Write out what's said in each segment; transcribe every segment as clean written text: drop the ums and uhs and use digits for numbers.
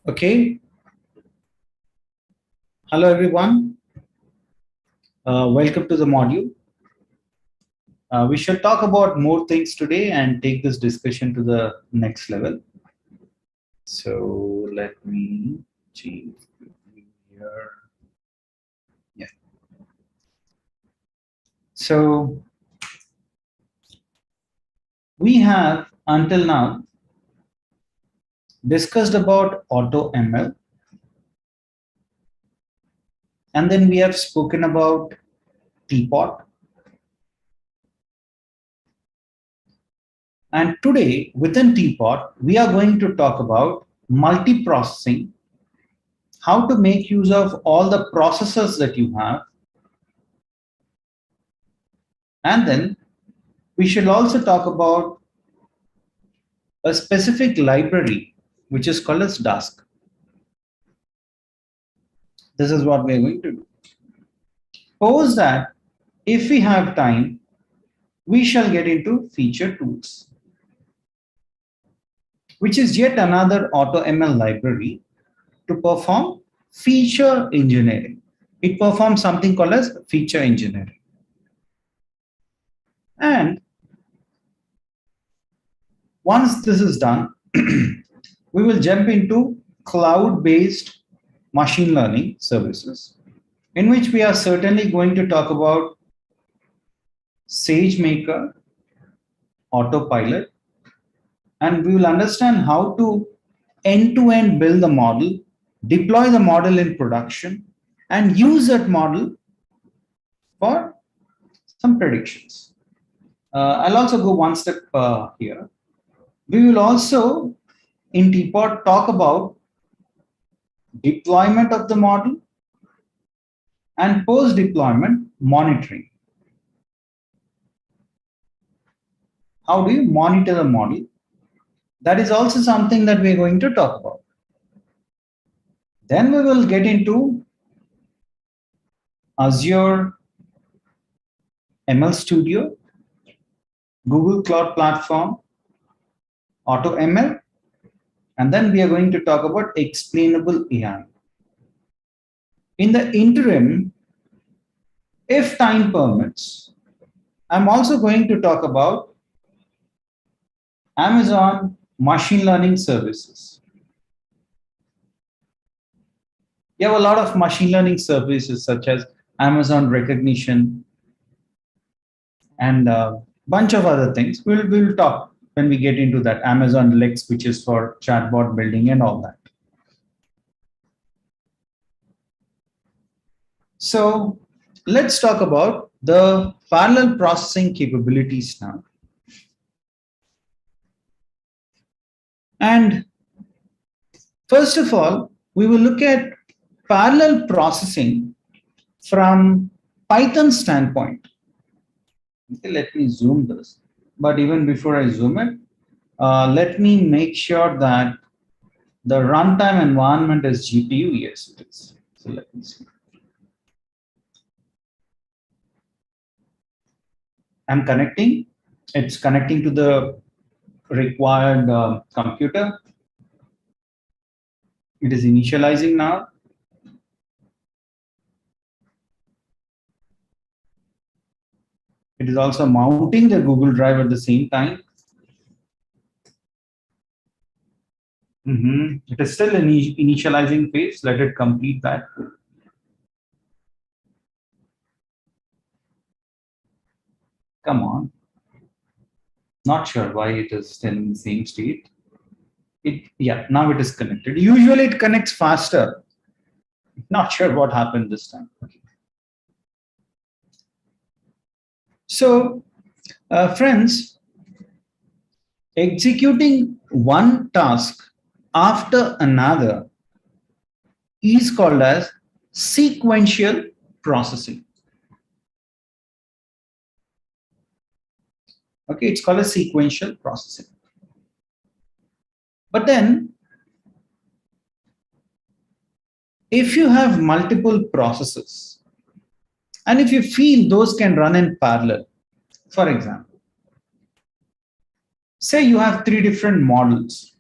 Okay. Hello, everyone. Welcome to the module. We shall talk about more things today and take this discussion to the next level. So let me change here. Yeah. So we have until now discussed about auto ML, and then we have spoken about Teapot. And today within Teapot, we are going to talk about multiprocessing, how to make use of all the processors that you have. And then we should also talk about a specific library, which is called as Dask. This is what we're going to do. Suppose that if we have time, we shall get into feature tools, which is yet another AutoML library to perform feature engineering. It performs something called as feature engineering. And once this is done, we will jump into cloud-based machine learning services, in which we are certainly going to talk about SageMaker, Autopilot, and we will understand how to end-to-end build the model, deploy the model in production, and use that model for some predictions. I'll also go one step here. We will also, in Teapot, talk about deployment of the model and post-deployment monitoring. How do you monitor the model? That is also something that we're going to talk about. Then we will get into Azure ML Studio, Google Cloud Platform, AutoML, and then we are going to talk about explainable AI. In the interim, if time permits, I'm also going to talk about Amazon machine learning services. You have a lot of machine learning services such as Amazon Recognition and a bunch of other things. We'll talk when we get into that. Amazon Lex, which is for chatbot building and all that. So let's talk about the parallel processing capabilities now. And first of all, we will look at parallel processing from Python standpoint. Okay, let me zoom this. But even before I zoom it, let me make sure that the runtime environment is GPU. Yes, it is. So let me see. I'm connecting. It's connecting to the required computer. It is initializing now. It is also mounting the Google Drive at the same time. It is still in initializing phase. Let it complete that. Come on. Not sure why it is still in the same state. Yeah, now it is connected. Usually it connects faster. Not sure what happened this time. Okay. So, friends, executing one task after another is called as sequential processing. Okay, it's called a sequential processing. But then, if you have multiple processes, and if you feel those can run in parallel, for example, say you have three different models,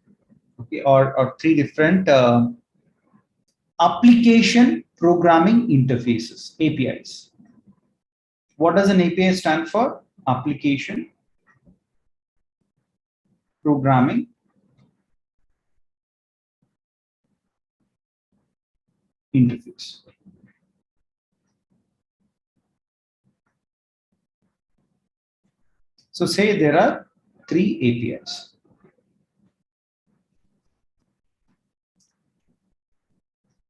okay, or three different application programming interfaces, APIs. What does an API stand for? Application programming interface. So say there are 3 APIs.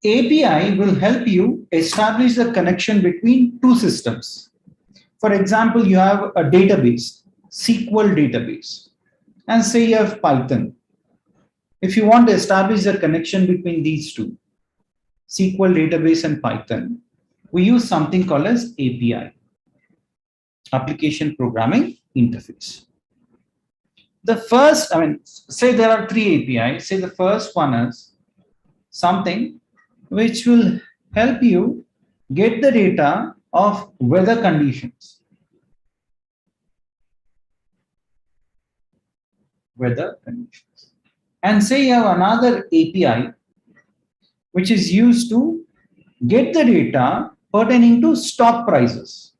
API will help you establish the connection between two systems. For example, you have a database, SQL database, and say you have Python. If you want to establish the connection between these two, SQL database and Python, we use something called as API, Application Programming Interface. The first, say there are 3 APIs. Say the first one is something which will help you get the data of weather conditions. And say you have another API which is used to get the data pertaining to stock prices.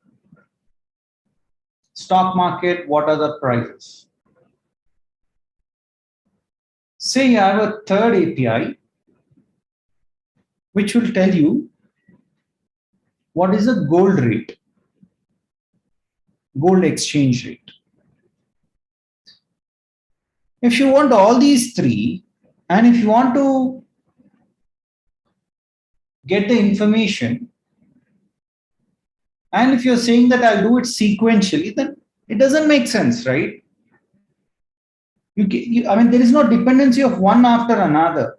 Stock market, what are the prices? Say you have a third API which will tell you what is the gold rate, gold exchange rate. If you want all these 3, and if you want to get the information, and if you're saying that I'll do it sequentially, then it doesn't make sense, right? There is no dependency of one after another.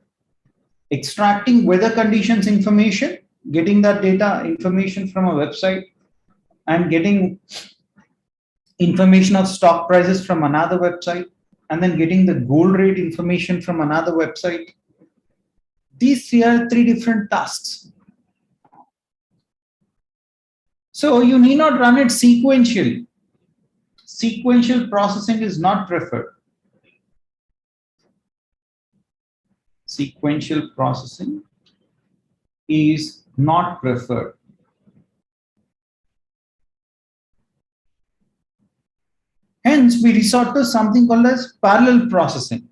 Extracting weather conditions information, getting that data information from a website, and getting information of stock prices from another website, and then getting the gold rate information from another website. These are 3 different tasks. So you need not run it sequentially. Sequential processing is not preferred. Sequential processing is not preferred. Hence, we resort to something called as parallel processing.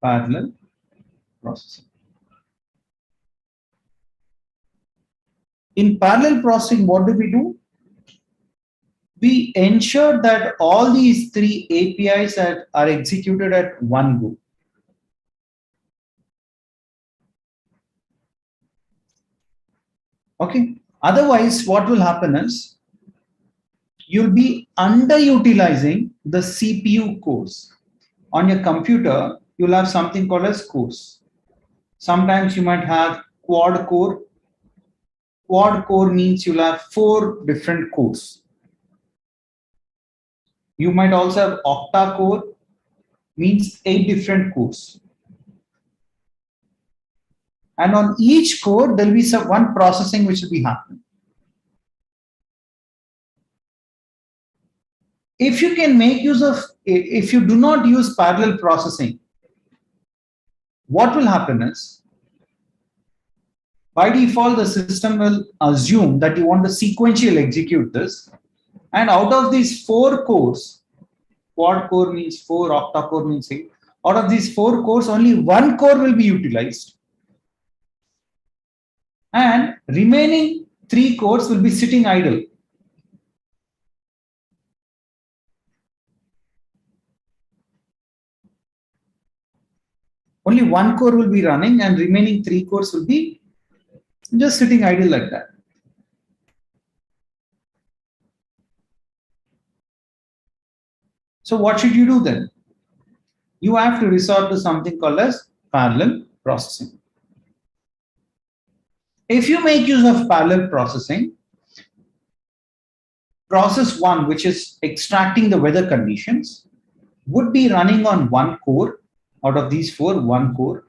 Parallel processing. In parallel processing, what do? We ensure that all these 3 APIs are executed at one go. Okay. Otherwise, what will happen is you'll be underutilizing the CPU cores. On your computer, you'll have something called as cores. Sometimes you might have quad core. Quad core means you'll have 4 different cores. You might also have octa core, means 8 different cores. And on each core, there'll be one processing which will be happening. If you can make use of, if you do not use parallel processing, what will happen is, by default, the system will assume that you want to sequentially execute this. And out of these 4 cores, quad core means 4, octa core means 8. Out of these 4 cores, only 1 core will be utilized. And remaining 3 cores will be sitting idle. Only 1 core will be running and remaining 3 cores will be just sitting idle like that. So what should you do then? You have to resort to something called as parallel processing. If you make use of parallel processing, process 1, which is extracting the weather conditions, would be running on 1 core. Out of these 4, 1 core.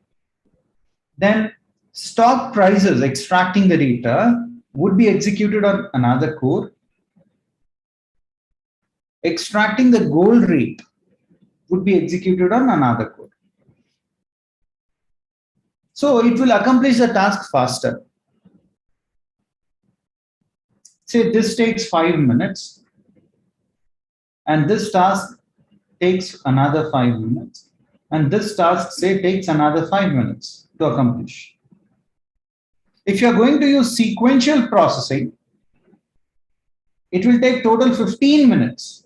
Then stock prices, extracting the data, would be executed on another core. Extracting the gold rate would be executed on another core. So it will accomplish the task faster. Say this takes 5 minutes and this task takes another 5 minutes and this task say takes another 5 minutes to accomplish. If you're going to use sequential processing, it will take total 15 minutes.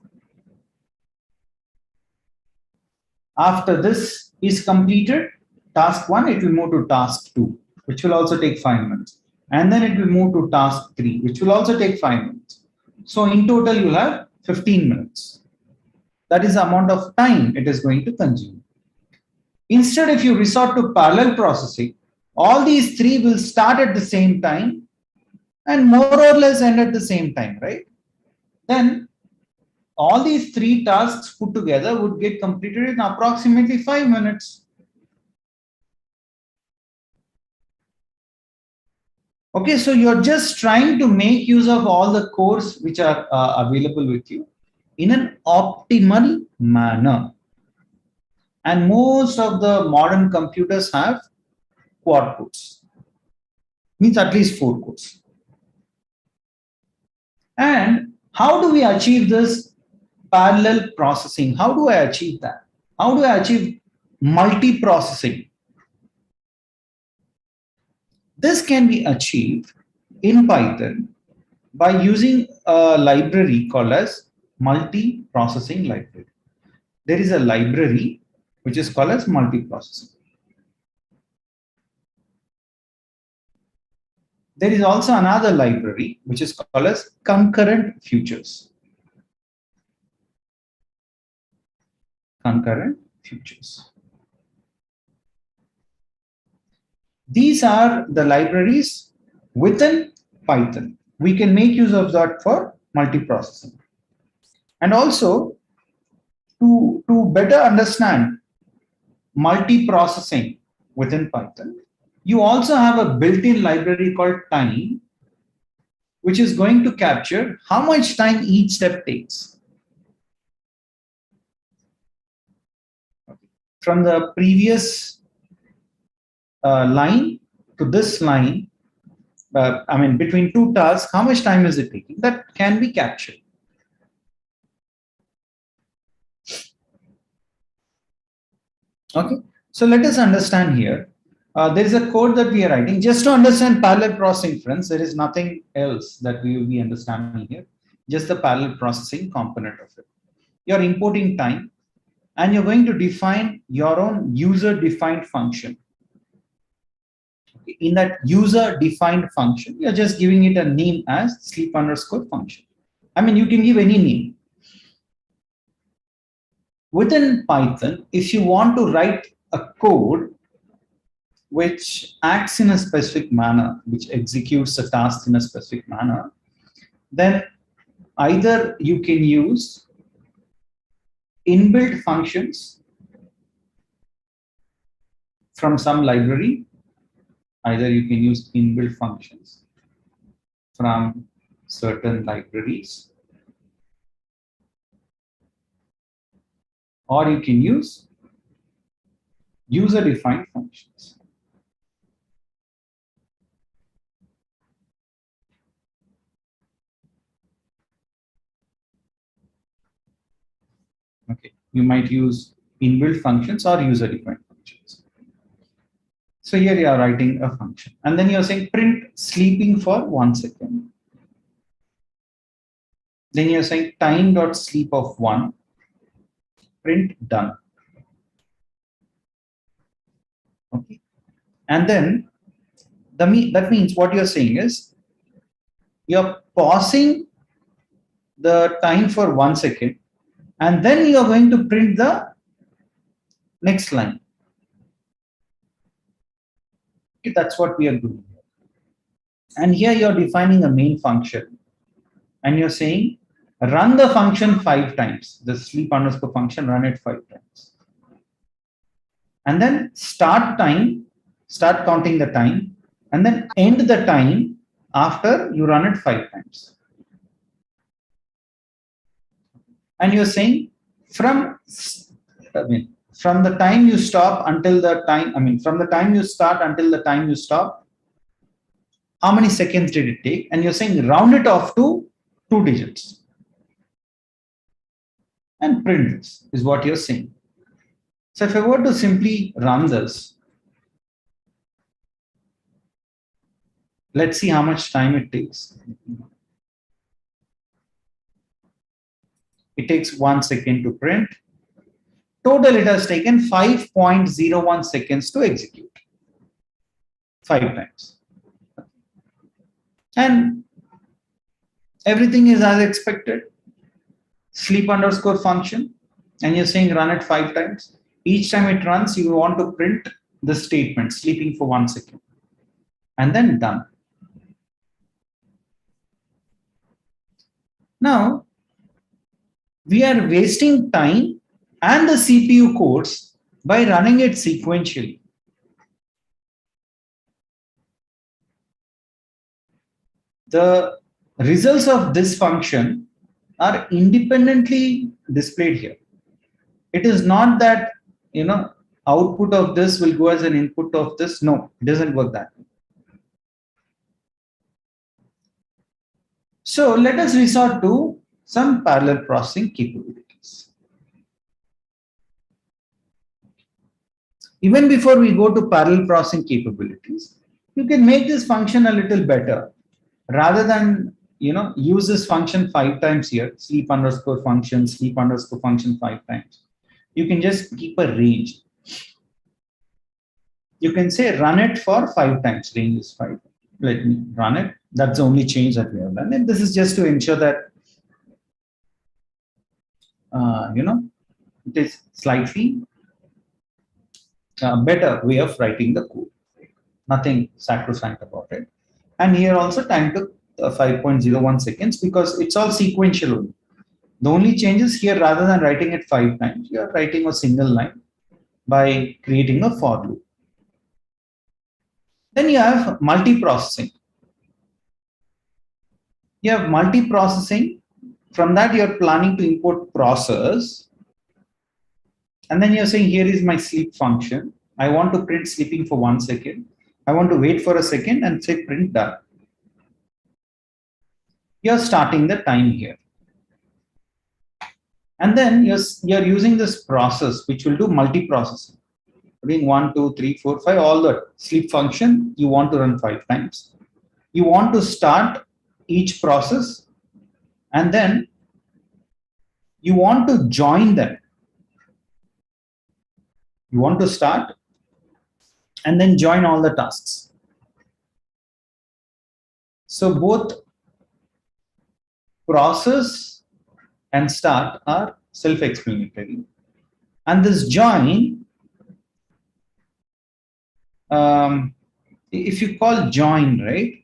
After this is completed, task 1, it will move to task 2, which will also take 5 minutes. And then it will move to task 3, which will also take 5 minutes. So in total, you'll have 15 minutes. That is the amount of time it is going to consume. Instead, if you resort to parallel processing, all these three will start at the same time and more or less end at the same time, right? Then all these three tasks put together would get completed in approximately 5 minutes. Okay, so you're just trying to make use of all the cores which are available with you in an optimal manner. And most of the modern computers have quad cores, means at least 4 cores. And how do we achieve this parallel processing? How do I achieve that? How do I achieve multi-processing? This can be achieved in Python by using a library called as multi-processing library. There is a library which is called as multi-processing. There is also another library which is called as concurrent futures. Concurrent futures. These are the libraries within Python. We can make use of that for multiprocessing. And also, to better understand multiprocessing within Python, you also have a built-in library called time, which is going to capture how much time each step takes. From the previous line to this line, I mean, between two tasks, how much time is it taking? That can be captured. Okay, so let us understand here. There is a code that we are writing. Just to understand parallel processing, friends, there is nothing else that we will be understanding here. Just the parallel processing component of it. You're importing time, and you're going to define your own user-defined function. In that user-defined function, you're just giving it a name as sleep underscore function. I mean, you can give any name. Within Python, if you want to write a code which acts in a specific manner, which executes a task in a specific manner, then either you can use inbuilt functions from some library, either you can use inbuilt functions from certain libraries, or you can use user-defined functions. Okay, you might use inbuilt functions or user-defined functions. So here you are writing a function, and then you're saying print sleeping for 1 second. Then you're saying time.sleep of 1, print done. Okay, and then that means what you're saying is you're pausing the time for 1 second, and then you're going to print the next line. Okay, that's what we are doing. And here you're defining a main function, and you're saying run the function 5 times. The sleep underscore function, run it 5 times. And then start counting the time, and then end the time after you run it 5 times. And you're saying from from the time you stop until the time, from the time you start until the time you stop, how many seconds did it take? And you're saying round it off to 2 digits. And print this is what you're saying. So if I were to simply run this, let's see how much time it takes. It takes 1 second to print. Total, it has taken 5.01 seconds to execute. 5 times. And everything is as expected. Sleep underscore function. And you're saying run it 5 times. Each time it runs, you want to print the statement, sleeping for 1 second. And then done. Now, we are wasting time and the CPU cores by running it sequentially. The results of this function are independently displayed here. It is not that, output of this will go as an input of this. No, it doesn't work that way. So let us resort to some parallel processing capabilities. Even before we go to parallel processing capabilities, you can make this function a little better. Rather than use this function 5 times here, sleep underscore function 5 times. You can just keep a range. You can say run it for 5 times. Range is 5. Let me run it. That's the only change that we have done. And this is just to ensure that it is slightly better way of writing the code. Nothing sacrosanct about it. And here also time took 5.01 seconds because it's all sequential. The only change is here, rather than writing it 5 times, you are writing a single line by creating a for loop. Then you have multiprocessing. You have multiprocessing. From that, you're planning to import process. And then you're saying, here is my sleep function. I want to print sleeping for 1 second. I want to wait for a second and say print done. You're starting the time here. And then you're using this process, which will do multiprocessing. Doing 1, 2, 3, 4, 5, all the sleep function, you want to run 5 times. You want to start each process, and then you want to join them. You want to start and then join all the tasks. So both process and start are self-explanatory. And this join, if you call join, right,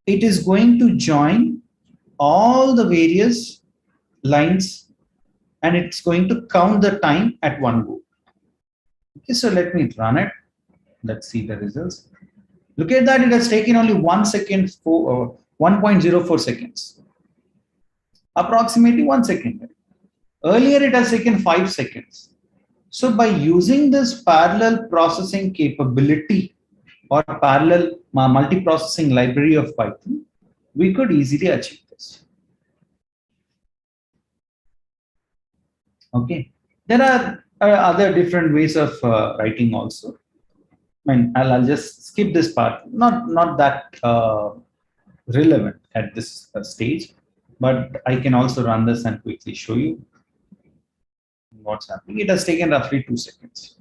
it is going to join all the various lines and it's going to count the time at one go. Okay, so let me run it. Let's see the results. Look at that, it has taken only 1 second, 1.04 seconds. Approximately 1 second. Earlier it has taken 5 seconds. So by using this parallel processing capability or parallel multiprocessing library of Python, we could easily achieve this. Okay, there are other different ways of writing also. I'll just skip this part. Not that relevant at this stage, but I can also run this and quickly show you what's happening. It has taken roughly 2 seconds.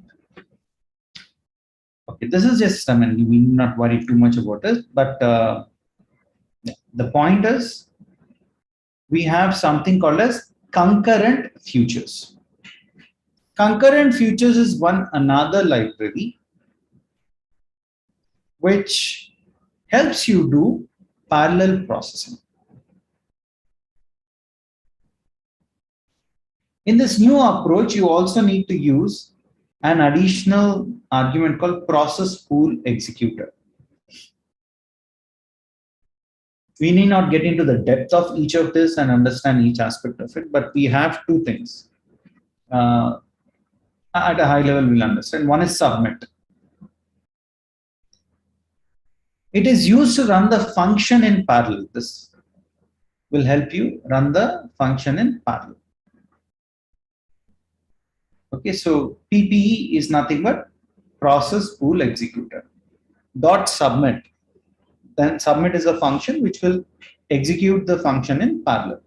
Okay, this is just, we need not worry too much about it, but the point is we have something called as concurrent futures. Concurrent futures is another library which helps you do parallel processing. In this new approach, you also need to use an additional argument called process pool executor, We need not get into the depth of each of this and understand each aspect of it, but we have two things. At a high level, we'll understand. One is submit. It is used to run the function in parallel. This will help you run the function in parallel. Okay, so PPE is nothing but process pool executor. Dot submit. Then submit is a function which will execute the function in parallel.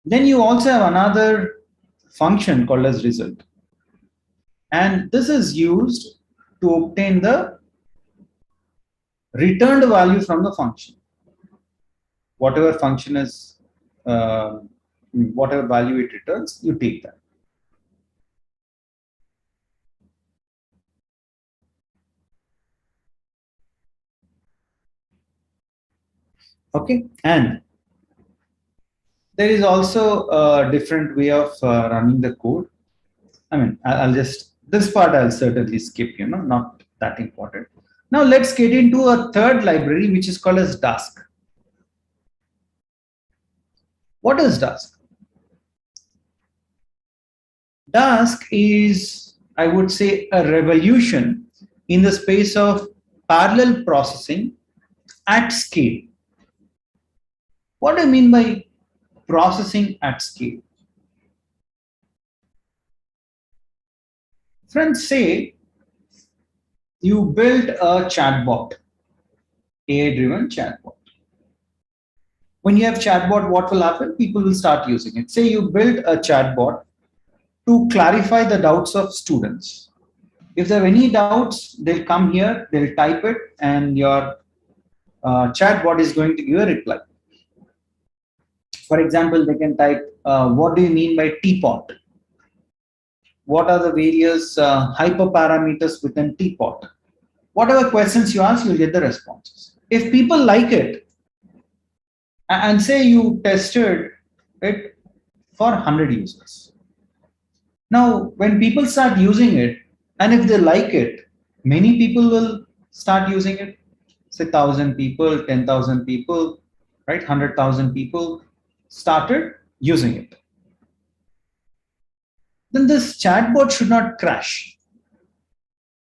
Then you also have another function called as result. And this is used to obtain the returned value from the function. Whatever function is, whatever value it returns, you take that. Okay, and there is also a different way of running the code. I mean, I'll just, this part I'll certainly skip, not that important. Now let's get into a third library, which is called as Dask. What is Dask? Dask is, I would say, a revolution in the space of parallel processing at scale. What do I mean by processing at scale? Friends, say you build a chatbot, AI-driven chatbot. When you have chatbot, what will happen? People will start using it. Say you build a chatbot to clarify the doubts of students. If they have any doubts, they'll come here, they'll type it, and your chatbot is going to give a reply. For example, they can type, what do you mean by teapot? What are the various hyperparameters within teapot? Whatever questions you ask, you'll get the responses. If people like it, and say you tested it for 100 users. Now, when people start using it, and if they like it, many people will start using it. Say 1,000 people, 10,000 people, right? 100,000 people started using it. Then this chatbot should not crash.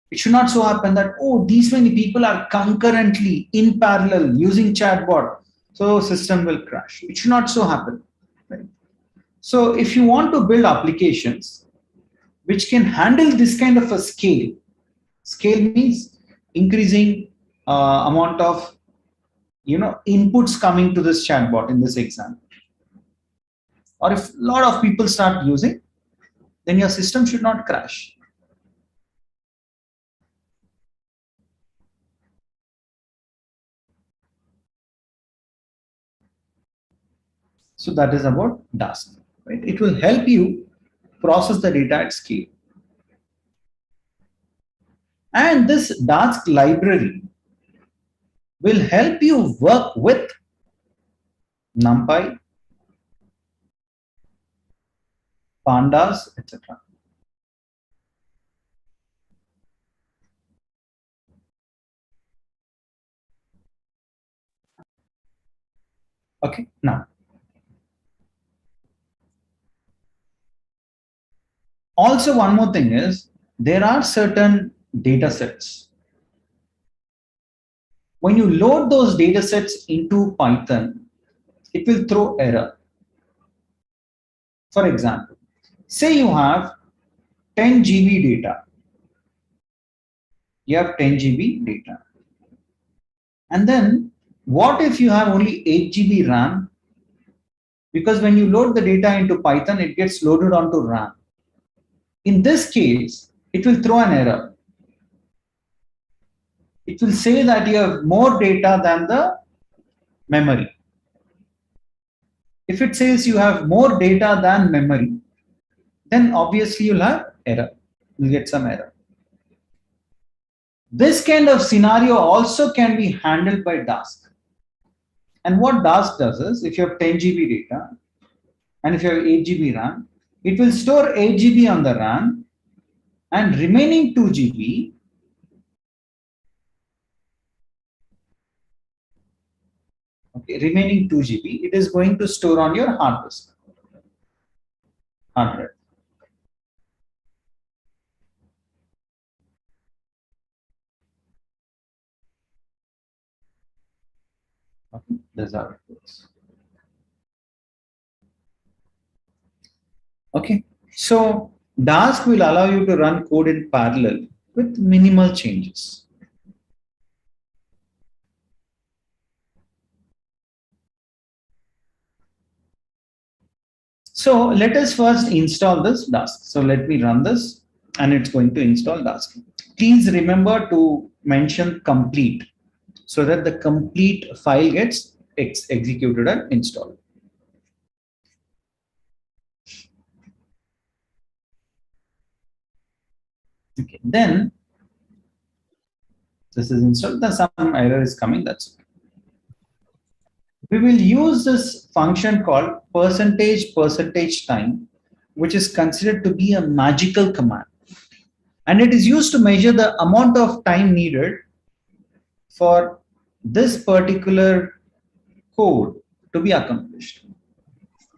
It should not so happen that, oh, these many people are concurrently in parallel using chatbot, so system will crash. It should not so happen. Right? So if you want to build applications which can handle this kind of a scale means increasing amount of inputs coming to this chatbot in this example. Or if a lot of people start using, then your system should not crash. So that is about Dask. Right? It will help you process the data at scale. And this Dask library will help you work with NumPy, Pandas, etc. Okay, now. Also, one more thing is there are certain data sets. When you load those data sets into Python, it will throw error. For example, say you have 10 GB data. You have 10 GB data. And then what if you have only 8 GB RAM? Because when you load the data into Python, it gets loaded onto RAM. In this case, it will throw an error. It will say that you have more data than the memory. If it says you have more data than memory, then obviously you'll have error. You'll get some error. This kind of scenario also can be handled by Dask. And what Dask does is, if you have 10 GB data, and if you have 8 GB RAM, it will store 8 GB on the RAM, and remaining 2 GB Okay, remaining 2 GB, it is going to store on your hard disk. Hard drive. Okay, that's how it works. Okay, so Dask will allow you to run code in parallel with minimal changes. So let us first install this Dask. So let me run this and it's going to install Dask. Please remember to mention complete so that the complete file gets executed and installed. Okay, then this is installed. Then some error is coming. That's okay. We will use this function called percentage time, which is considered to be a magical command. And it is used to measure the amount of time needed for this particular code to be accomplished.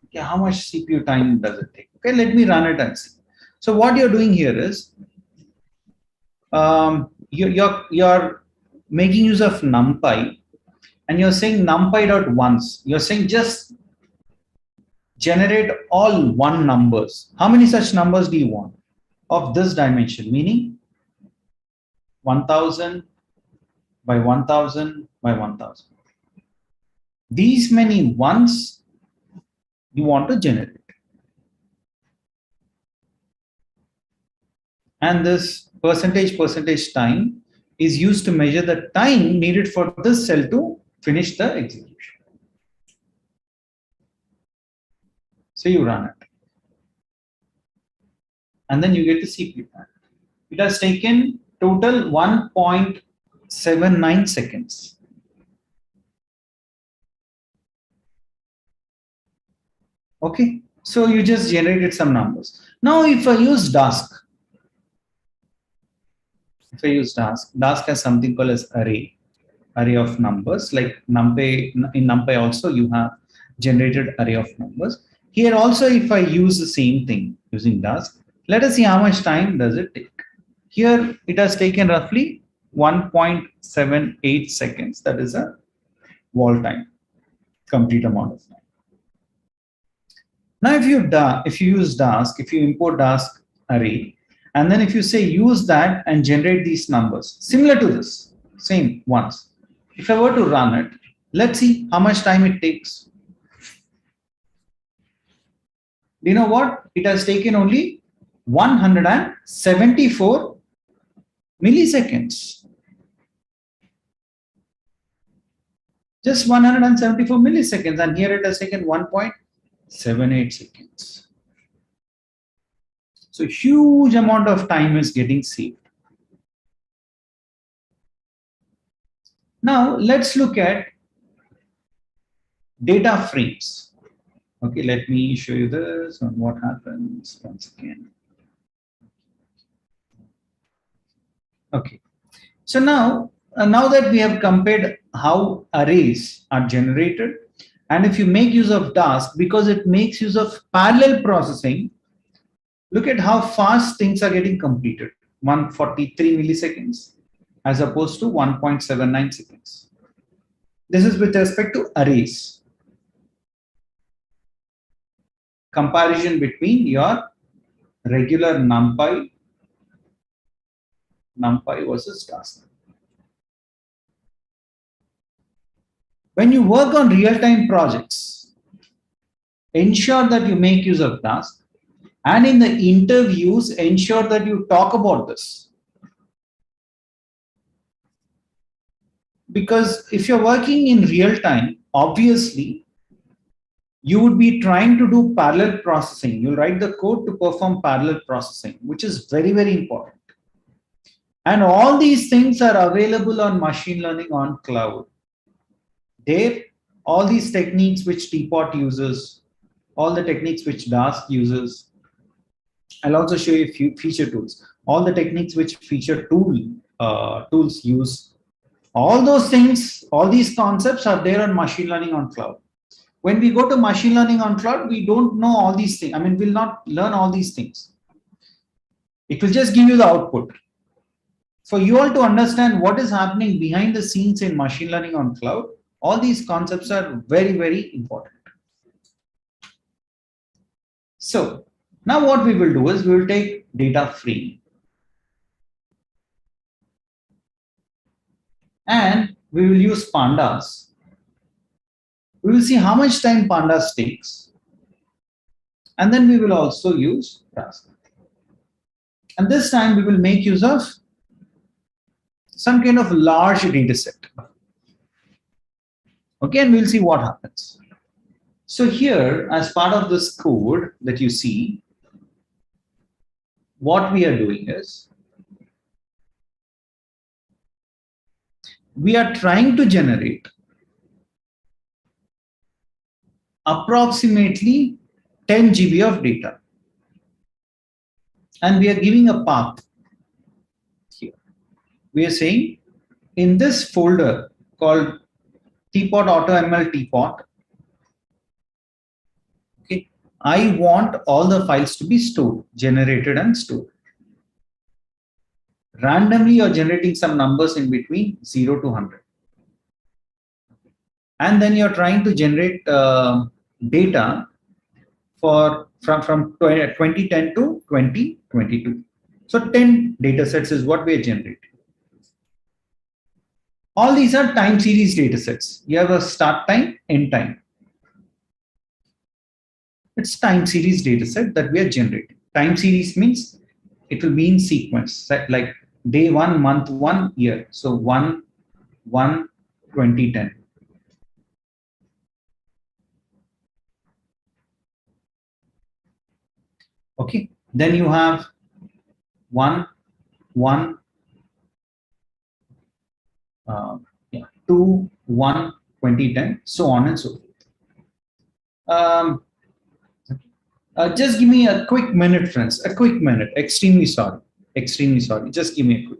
Okay, how much CPU time does it take? Okay, let me run it and see. So what you're doing here is you're making use of NumPy, and you're saying NumPy dot once. You're saying just generate all one numbers. How many such numbers do you want of this dimension? Meaning 1000 by 1000 by 1000. These many ones you want to generate. And this percentage time is used to measure the time needed for this cell to finish the execution. So you run it. And then you get the CPU time. It has taken total 1.79 seconds. Okay, so you just generated some numbers. Now if I use Dask, Dask has something called as array of numbers. Like NumPy, in NumPy also you have generated array of numbers. Here also if I use the same thing using Dask, let us see how much time does it take. Here it has taken roughly 1.78 seconds. That is a wall time, complete amount of time. Now if you use Dask, if you import Dask array, and then if you say use that and generate these numbers, similar to this, same once. If I were to run it, let's see how much time it takes. Do you know what? It has taken only 174 milliseconds. Just 174 milliseconds, and here it has taken 1.78 seconds. So huge amount of time is getting saved. Now let's look at data frames. Okay, let me show you this and what happens once again. Okay, so now that we have compared how arrays are generated, and if you make use of Dask, because it makes use of parallel processing, look at how fast things are getting completed. 143 milliseconds as opposed to 1.79 seconds. This is with respect to arrays. Comparison between your regular NumPy versus Dask. When you work on real-time projects, ensure that you make use of Dask, and in the interviews, ensure that you talk about this. Because if you're working in real time, obviously, you would be trying to do parallel processing. You write the code to perform parallel processing, which is very, very important. And all these things are available on machine learning on cloud. There, all these techniques which Teapot uses, all the techniques which Dask uses. I'll also show you a few feature tools. All the techniques which feature tools use All those things, all these concepts are there on machine learning on cloud. When we go to machine learning on cloud, we don't know all these things. I mean, we'll not learn all these things. It will just give you the output. For you all to understand what is happening behind the scenes in machine learning on cloud, all these concepts are very, very important. So now what we will do is we will take data free and we will use pandas. We will see how much time pandas takes. And then we will also use RAS. And this time we will make use of some kind of large data set. Okay, and we'll see what happens. So here, as part of this code that you see, what we are doing is we are trying to generate approximately 10 GB of data. And we are giving a path here. We are saying in this folder called Teapot AutoML Teapot, okay, I want all the files to be stored, generated and stored. Randomly, you're generating some numbers in between 0 to 100. And then you're trying to generate data from 2010 to 2022. So 10 data sets is what we are generating. All these are time series data sets. You have a start time, end time. It's time series data set that we are generating. Time series means it will be in sequence, like day 1, month 1, year. So 1/1/2010. Okay, then you have 1/1, 2/1/2010, so on and so forth. Just give me a quick minute, friends. A quick minute. Extremely sorry. Extremely sorry. Just give me a quick.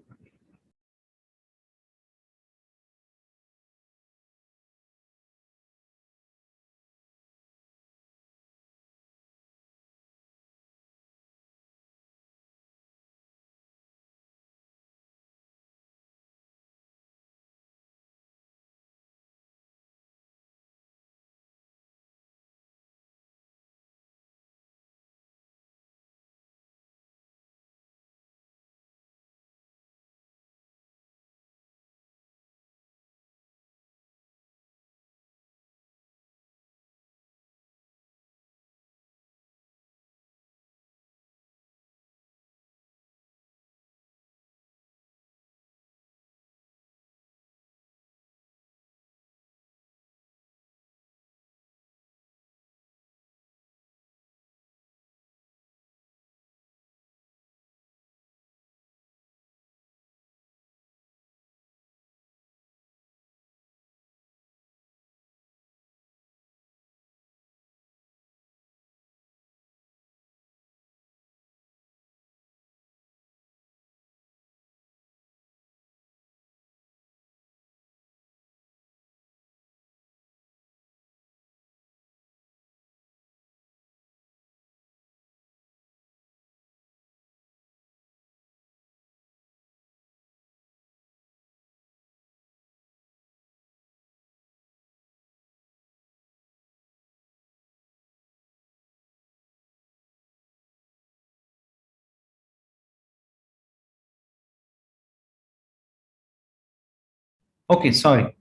Okay, sorry.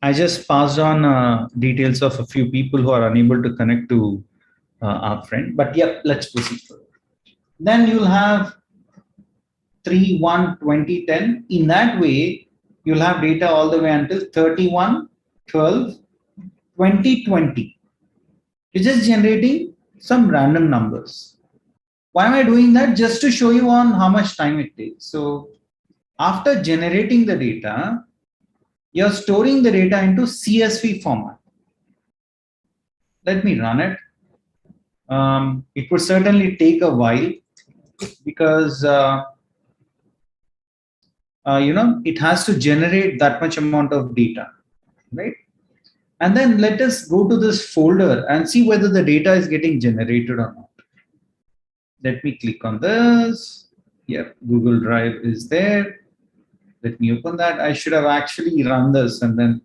I just passed on details of a few people who are unable to connect to our friend. But yeah, let's proceed further. Then you'll have 3/1/2010. In that way, you'll have data all the way until 31/12/2020. You're just generating some random numbers. Why am I doing that? Just to show you on how much time it takes. So after generating the data, you're storing the data into CSV format. Let me run it. It would certainly take a while because it has to generate that much amount of data, right? And then let us go to this folder and see whether the data is getting generated or not. Let me click on this. Yep, Google Drive is there. Let me open that. I should have actually run this and then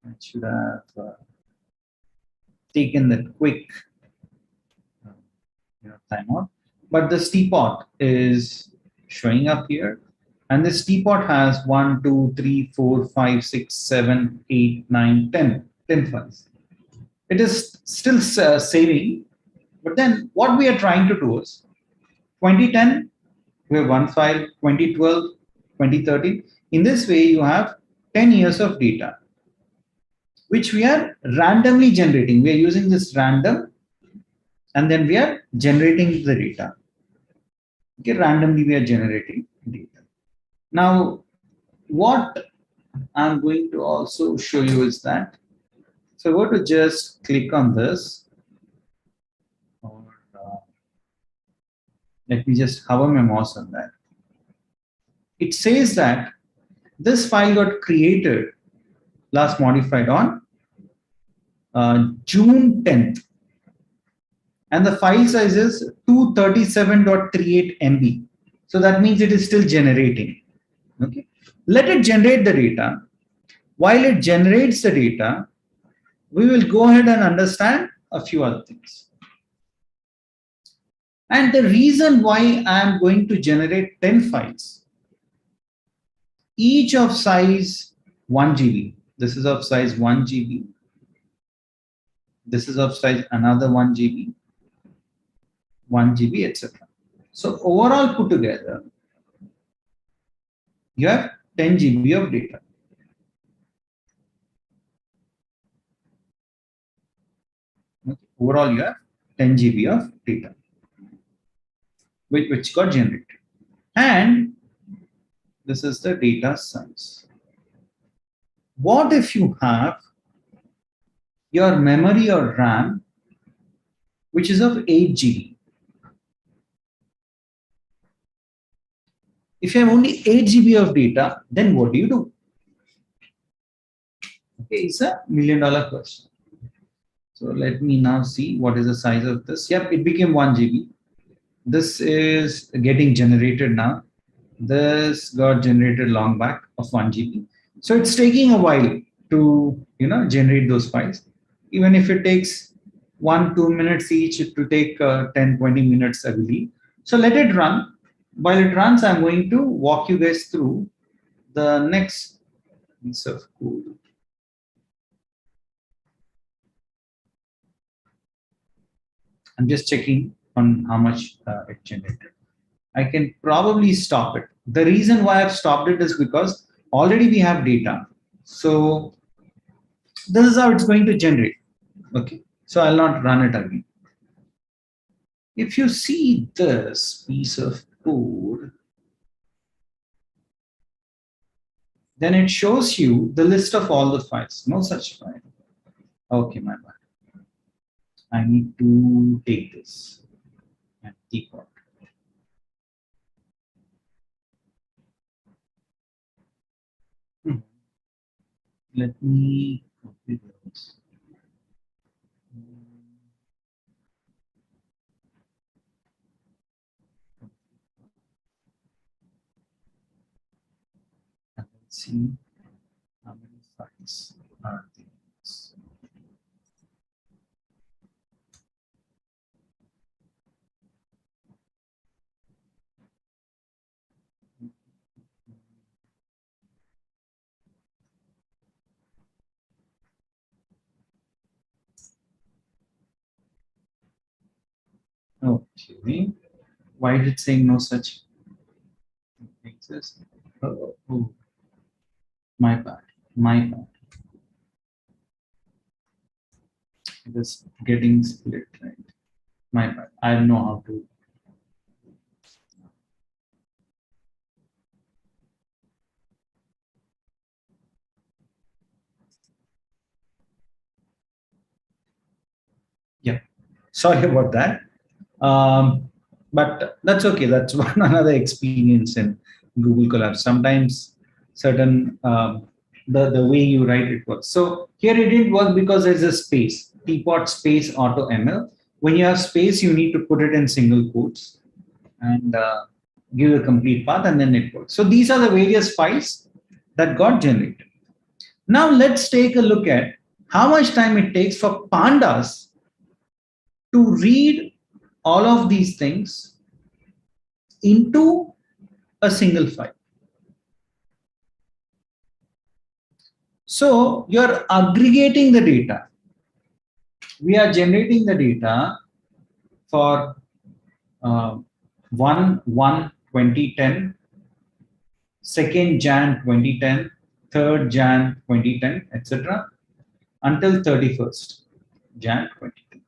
I should have taken that quick timeout. But this teapot is showing up here. And this teapot has 1, 2, 3, 4, 5, 6, 7, 8, 9, 10, 10 files. It is still saving. But then what we are trying to do is 2010, we have one file, 2012, 2013. In this way, you have 10 years of data, which we are randomly generating. We are using this random, and then we are generating the data. Okay, randomly we are generating data. Now, what I'm going to also show you is that, so I go to just click on this, or let me just hover my mouse on that. It says that this file got created, last modified on June 10th. And the file size is 237.38 MB. So that means it is still generating. Okay. Let it generate the data. While it generates the data, we will go ahead and understand a few other things. And the reason why I am going to generate 10 files, each of size 1 GB. This is of size 1 GB. This is of size another 1 GB, 1 GB, etc. So overall put together, you have 10 GB of data. Okay. Overall, you have 10 GB of data, which got generated. And this is the data size. What if you have your memory or RAM, which is of 8 GB? If you have only 8 GB of data, then what do you do? Okay, it's a $1 million question. So let me now see what is the size of this. Yep, it became 1 GB. This is getting generated now. This got generated long back of 1 GB. So it's taking a while to generate those files. Even if it takes 1-2 minutes each, it will take 10-20 minutes, I believe. So let it run. While it runs, I'm going to walk you guys through the next piece of code. I'm just checking on how much it generated. I can probably stop it. The reason why I've stopped it is because already we have data. So this is how it's going to generate. Okay, so I'll not run it again. If you see this piece of code, then it shows you the list of all the files. No such file. Okay, my bad. I need to take this and Teapot. Let me copy this. And let's see how many files are there. Okay. Why did it say no such exist? Oh, my bad. My bad. It is getting split, right? My bad. I don't know how to. Yeah. Sorry about that. But that's okay. That's one another experience in Google Colab. Sometimes certain the way you write it works. So here it didn't work because there's a space. Teapot space auto ML. When you have space, you need to put it in single quotes and give a complete path, and then it works. So these are the various files that got generated. Now let's take a look at how much time it takes for pandas to read all of these things into a single file. So you're aggregating the data. We are generating the data for 1/1/2010, 2nd Jan 2010, 3rd Jan 2010, etc. until 31st Jan 2010.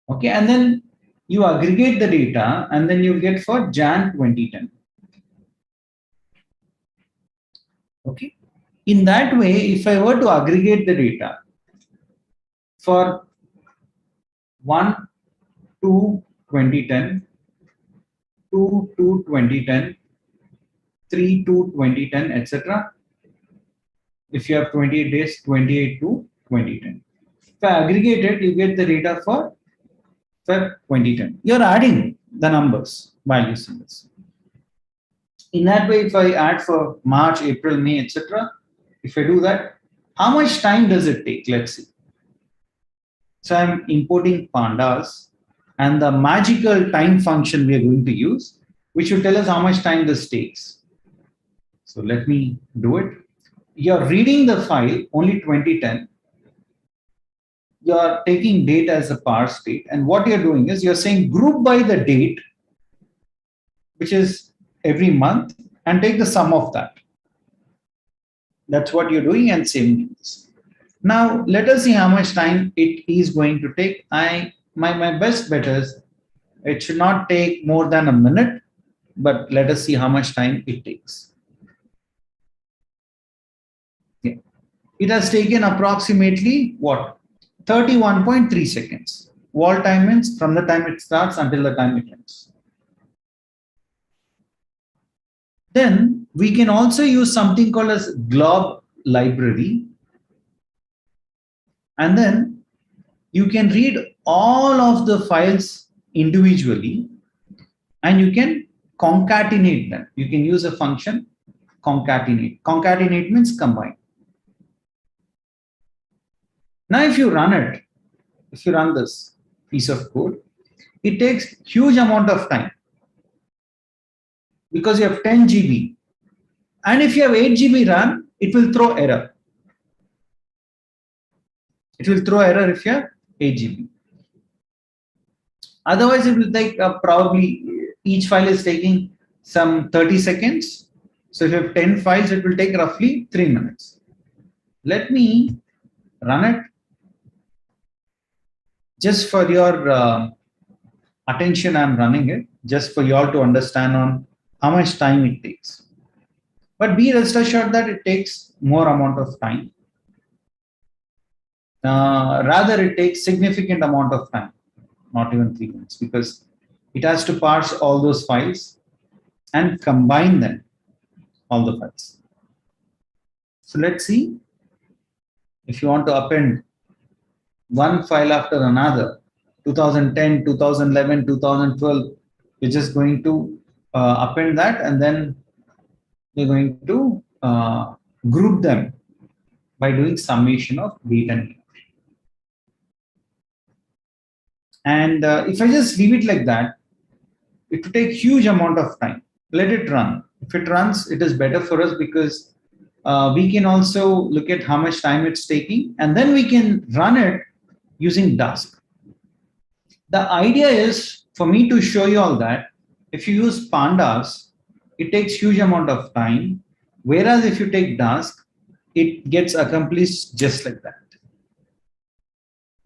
Okay, and then you aggregate the data and then you get for Jan 2010. Okay, in that way, if I were to aggregate the data for 1/2/2010, 2/2/2010, 3/2/2010, etc. If you have 28 days, 28/2/2010. If I aggregate it, you get the data for Feb 2010. You're adding the numbers, values in this. In that way, if I add for March, April, May, etc., if I do that, how much time does it take? Let's see. So I'm importing pandas, and the magical time function we are going to use, which will tell us how much time this takes. So let me do it. You're reading the file only 2010. You're taking date as a parse date, and what you're doing is you're saying group by the date, which is every month, and take the sum of that. That's what you're doing, and saving this. Now let us see how much time it is going to take. My best bet is it should not take more than a minute, but let us see how much time it takes. Okay. It has taken approximately what? 31.3 seconds. Wall time means from the time it starts until the time it ends. Then we can also use something called as glob library. And then you can read all of the files individually and you can concatenate them. You can use a function concatenate. Concatenate means combine. Now if you run it, if you run this piece of code, it takes huge amount of time because you have 10 GB. And if you have 8 GB RAM, it will throw error. It will throw error if you have 8 GB. Otherwise, it will take probably each file is taking some 30 seconds. So if you have 10 files, it will take roughly 3 minutes. Let me run it just for your attention. I'm running it just for you all to understand on how much time it takes. But be rest assured that it takes more amount of time. Rather, it takes significant amount of time, not even 3 minutes, because it has to parse all those files and combine them, all the files. So let's see if you want to append one file after another, 2010, 2011, 2012, we're just going to append that, and then we're going to group them by doing summation of date and time. And if I just leave it like that, it will take huge amount of time. Let it run. If it runs, it is better for us because we can also look at how much time it's taking, and then we can run it using Dask. The idea is for me to show you all that if you use pandas, it takes huge amount of time, whereas if you take Dask, it gets accomplished just like that.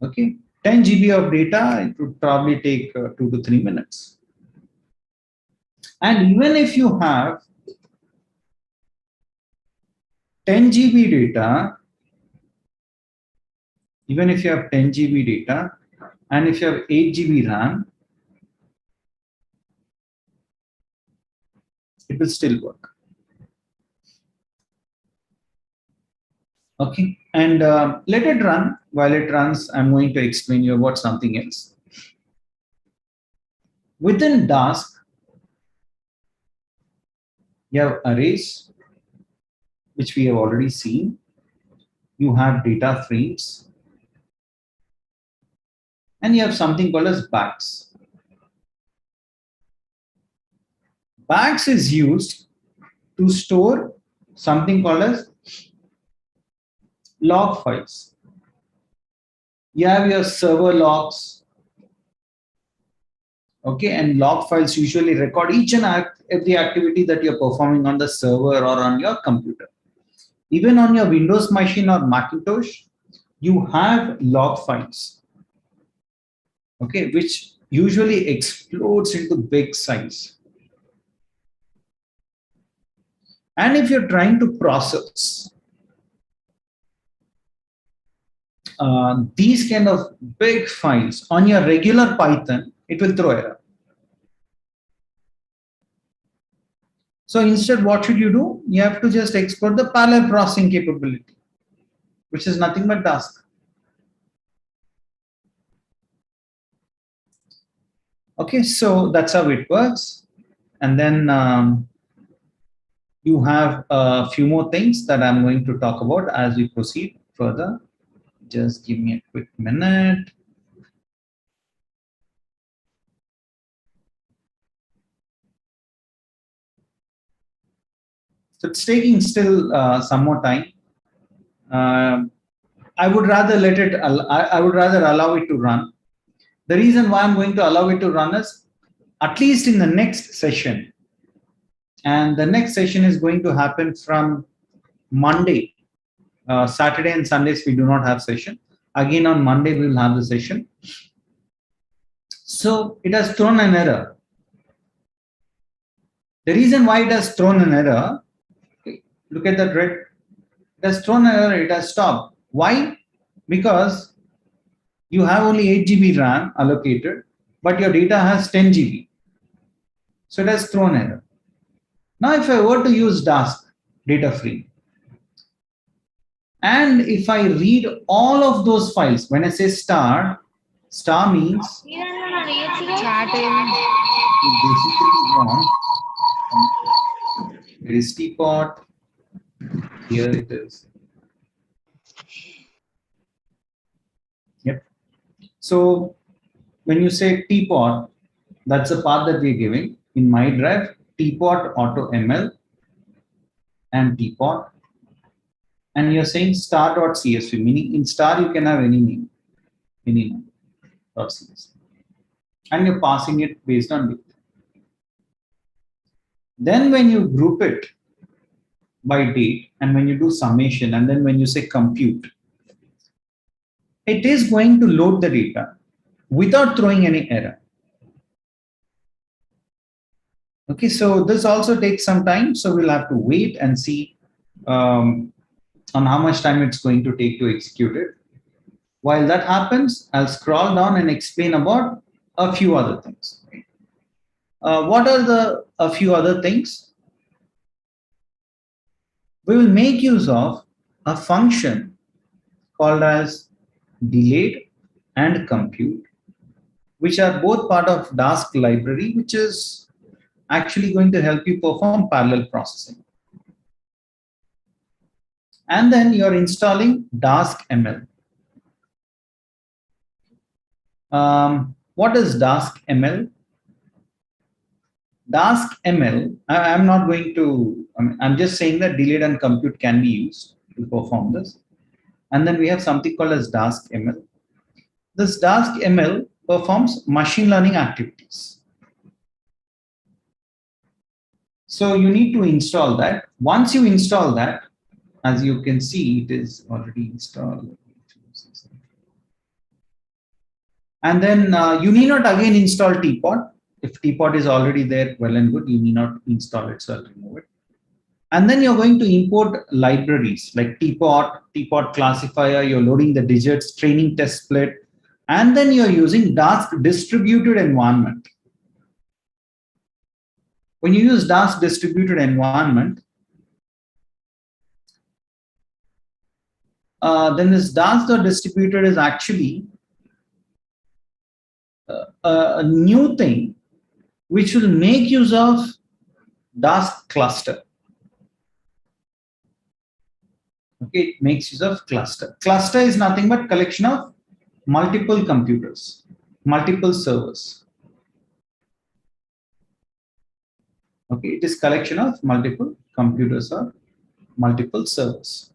Okay, 10 GB of data, it would probably take 2 to 3 minutes. And even if you have 10 GB data, even if you have 10 GB data, and if you have 8 GB RAM, it will still work. Okay, and let it run. While it runs, I'm going to explain you about something else. Within Dask, you have arrays, which we have already seen. You have data frames, and you have something called as bags. Bags is used to store something called as log files. You have your server logs, okay, and log files usually record each and every activity that you're performing on the server or on your computer. Even on your Windows machine or Macintosh, you have log files, okay, which usually explodes into big size. And if you're trying to process these kind of big files on your regular Python, it will throw error. So instead, what should you do? You have to just export the parallel processing capability, which is nothing but Dask. Okay, so that's how it works. And then you have a few more things that I'm going to talk about as we proceed further. Just give me a quick minute. So it's taking still some more time. I would rather I would rather allow it to run. The reason why I'm going to allow it to run is at least in the next session. And the next session is going to happen from Monday. Saturday and Sundays, we do not have session. Again, on Monday, we will have the session. So it has thrown an error. The reason why it has thrown an error, okay, look at that red. It has thrown an error, it has stopped. Why? Because you have only 8 GB RAM allocated, but your data has 10 GB. So it has thrown error. Now, if I were to use Dask data frame, and if I read all of those files, when I say star means it is Teapot. Here it is. Yep. So when you say Teapot, that's the path that we're giving. In my drive, Teapot auto ML and Teapot. And you're saying star.csv, meaning in star you can have any name, .csv. And you're passing it based on date. Then when you group it by date, and when you do summation, and then when you say compute, it is going to load the data without throwing any error. Okay, so this also takes some time, so we'll have to wait and see on how much time it's going to take to execute it. While that happens, I'll scroll down and explain about a few other things. What are a few other things? We will make use of a function called as delayed and compute, which are both part of Dask library, which is actually going to help you perform parallel processing. And then you're installing Dask ML. What is Dask ML? Dask ML, I'm not going to, I'm just saying that delayed and compute can be used to perform this. And then we have something called as Dask ML. This Dask ML performs machine learning activities. So you need to install that. Once you install that, as you can see, it is already installed. And then you need not again install Teapot. If Teapot is already there, well and good, you need not install it, so I'll remove it. And then you're going to import libraries like Teapot, Teapot classifier, you're loading the digits, training test split, and then you're using Dask distributed environment. When you use Dask distributed environment, then this Dask.distributed is actually a new thing which will make use of Dask cluster. Okay, it makes use of cluster. Cluster is nothing but collection of multiple computers, multiple servers. Okay, it is collection of multiple computers or multiple servers.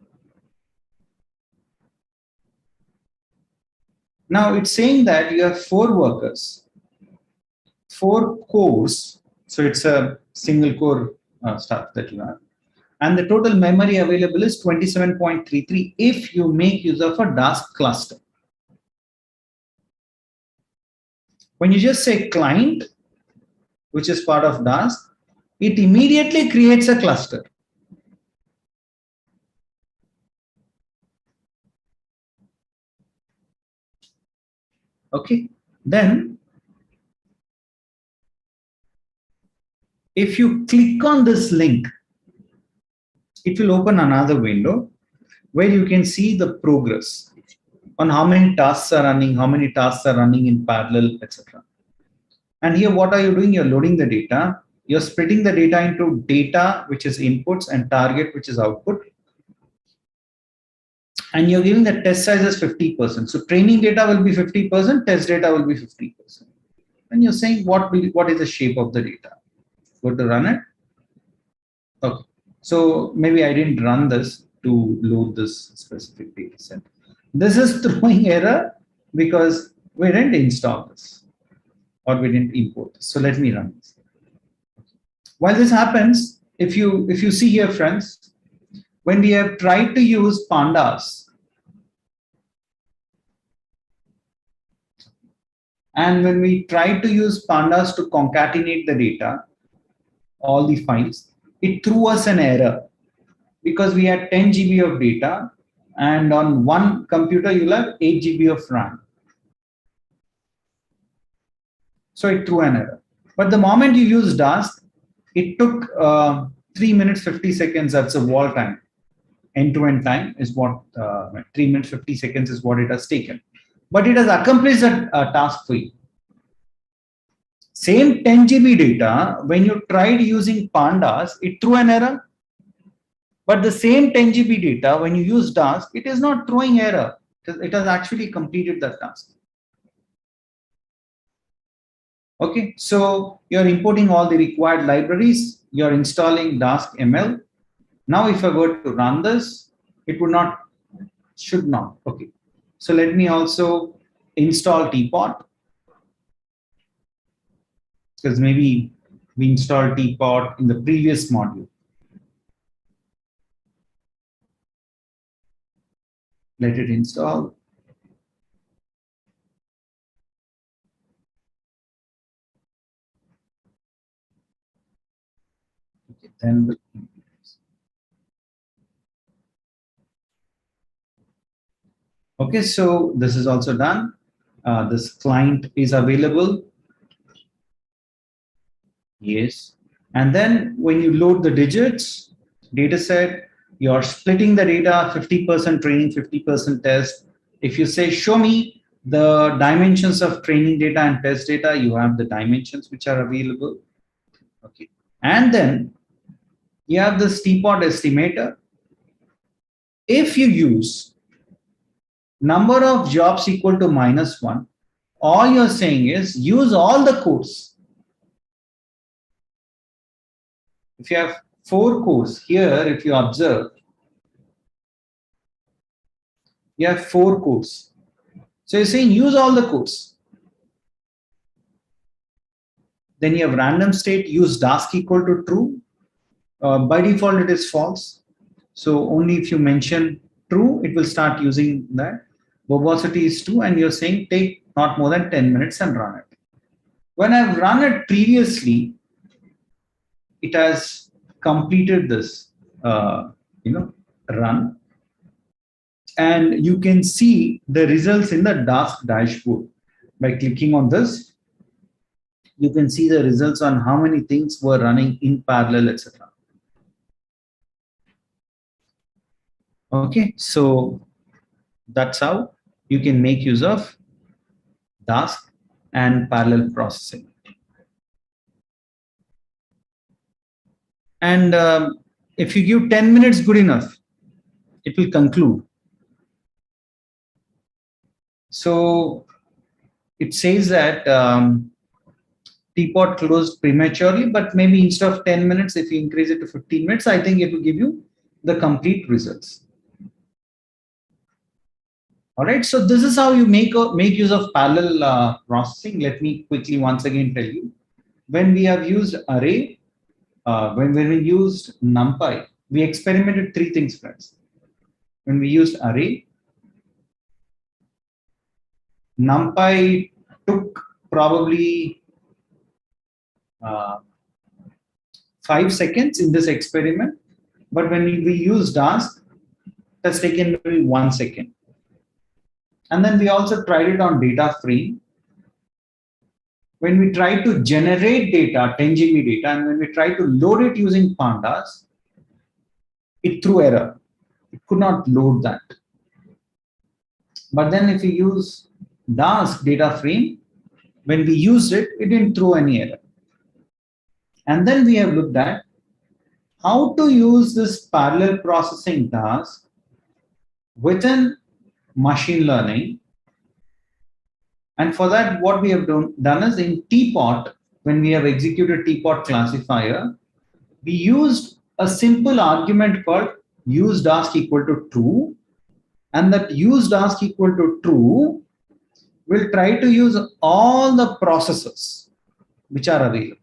Now it's saying that you have 4 workers, 4 cores. So it's a single core stuff that you have. And the total memory available is 27.33 if you make use of a Dask cluster. When you just say client, which is part of Dask, it immediately creates a cluster. Okay, then if you click on this link, it will open another window where you can see the progress on how many tasks are running, how many tasks are running in parallel, etc. And here, what are you doing? You're loading the data. You're splitting the data into data, which is inputs, and target, which is output. And you're giving the test size as 50%. So training data will be 50%, test data will be 50%. And you're saying what is the shape of the data? Go to run it. Okay. So maybe I didn't run this to load this specific data set. This is throwing error because we didn't install this or we didn't import this. So let me run this. While this happens, if you see here, friends, when we have tried to use pandas and when we tried to use pandas to concatenate the data, all the files, it threw us an error because we had 10 GB of data and on one computer you'll have 8 GB of RAM. So it threw an error. But the moment you use Dask, it took 3 minutes 50 seconds. That's a wall time. End-to-end time is what 3 minutes 50 seconds is what it has taken. But it has accomplished a task for you. Same 10 GB data, when you tried using pandas, it threw an error. But the same 10 GB data, when you use Dask, it is not throwing error. It has actually completed that task. Okay, so you're importing all the required libraries. You're installing Dask ML. Now, if I were to run this, it would not, should not. Okay, so let me also install Teapot because maybe we installed Teapot in the previous module. Let it install. Okay, then we'll okay, so this is also done. This client is available. Yes. And then when you load the digits, data set, you're splitting the data 50% training, 50% test. If you say, show me the dimensions of training data and test data, you have the dimensions which are available. Okay. And then you have this Teapot Estimator. If you use number of jobs equal to -1, all you're saying is use all the cores. If you have 4 cores here, if you observe, you have 4 cores. So you're saying use all the cores. Then you have random state, use Dask equal to true. By default, it is false. So only if you mention true, it will start using that. Verbosity is 2, and you're saying take not more than 10 minutes and run it. When I've run it previously, it has completed this, run. And you can see the results in the Dask dashboard by clicking on this. You can see the results on how many things were running in parallel, etc. Okay, so that's how you can make use of task and parallel processing. And if you give 10 minutes, good enough, it will conclude. So it says that Teapot closed prematurely, but maybe instead of 10 minutes, if you increase it to 15 minutes, I think it will give you the complete results. All right, so this is how you make use of parallel processing. Let me quickly once again tell you. When we have used array, when we used NumPy, we experimented 3 things, friends. When we used array, NumPy took probably 5 seconds in this experiment, but when we used ask, it has taken maybe 1 second. And then we also tried it on data frame. When we tried to generate data, 10 GB data, and when we tried to load it using pandas, it threw error. It could not load that. But then if we use Dask data frame, when we used it, it didn't throw any error. And then we have looked at how to use this parallel processing task within machine learning. And for that, what we have done is in Teapot, when we have executed Teapot classifier, we used a simple argument called useDask equal to true. And that useDask equal to true will try to use all the processes which are available.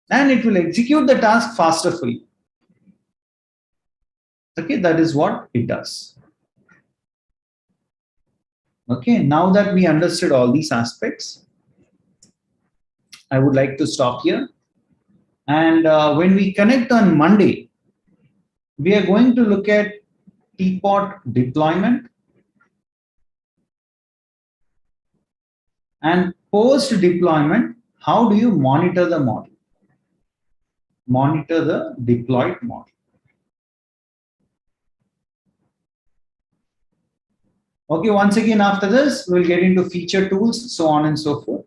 And it will execute the task faster for you. Okay, that is what it does. Okay, now that we understood all these aspects, I would like to stop here. And when we connect on Monday, we are going to look at Teapot deployment and post-deployment, how do you monitor the model? Monitor the deployed model. Okay, once again, after this, we'll get into feature tools, so on and so forth.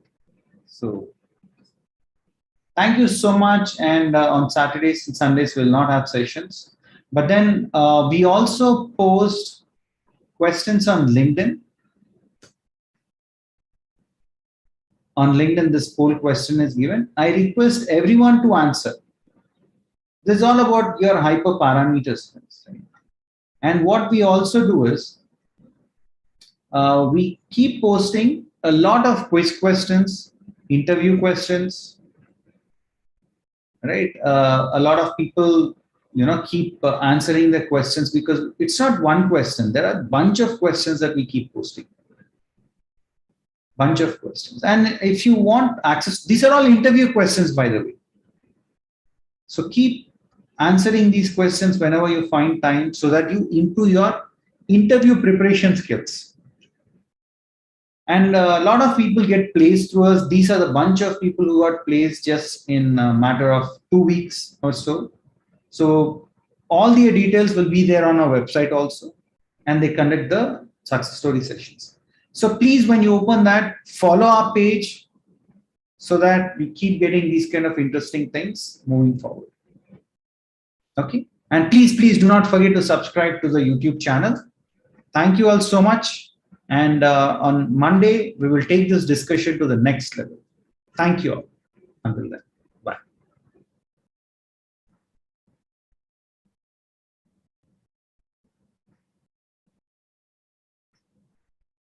So thank you so much. And on Saturdays and Sundays, we'll not have sessions. But then we also post questions on LinkedIn. On LinkedIn, this poll question is given. I request everyone to answer. This is all about your hyperparameters. And what we also do is, we keep posting a lot of quiz questions, interview questions, right? A lot of people, keep answering the questions because it's not one question. There are a bunch of questions that we keep posting. Bunch of questions. And if you want access, these are all interview questions, by the way. So keep answering these questions whenever you find time so that you improve your interview preparation skills. And a lot of people get placed through us. These are the bunch of people who got placed just in a matter of 2 weeks or so. So all the details will be there on our website also. And they conduct the success story sessions. So please, when you open that, follow our page so that we keep getting these kind of interesting things moving forward. Okay. And please do not forget to subscribe to the YouTube channel. Thank you all so much. And on Monday, we will take this discussion to the next level. Thank you all. Until then.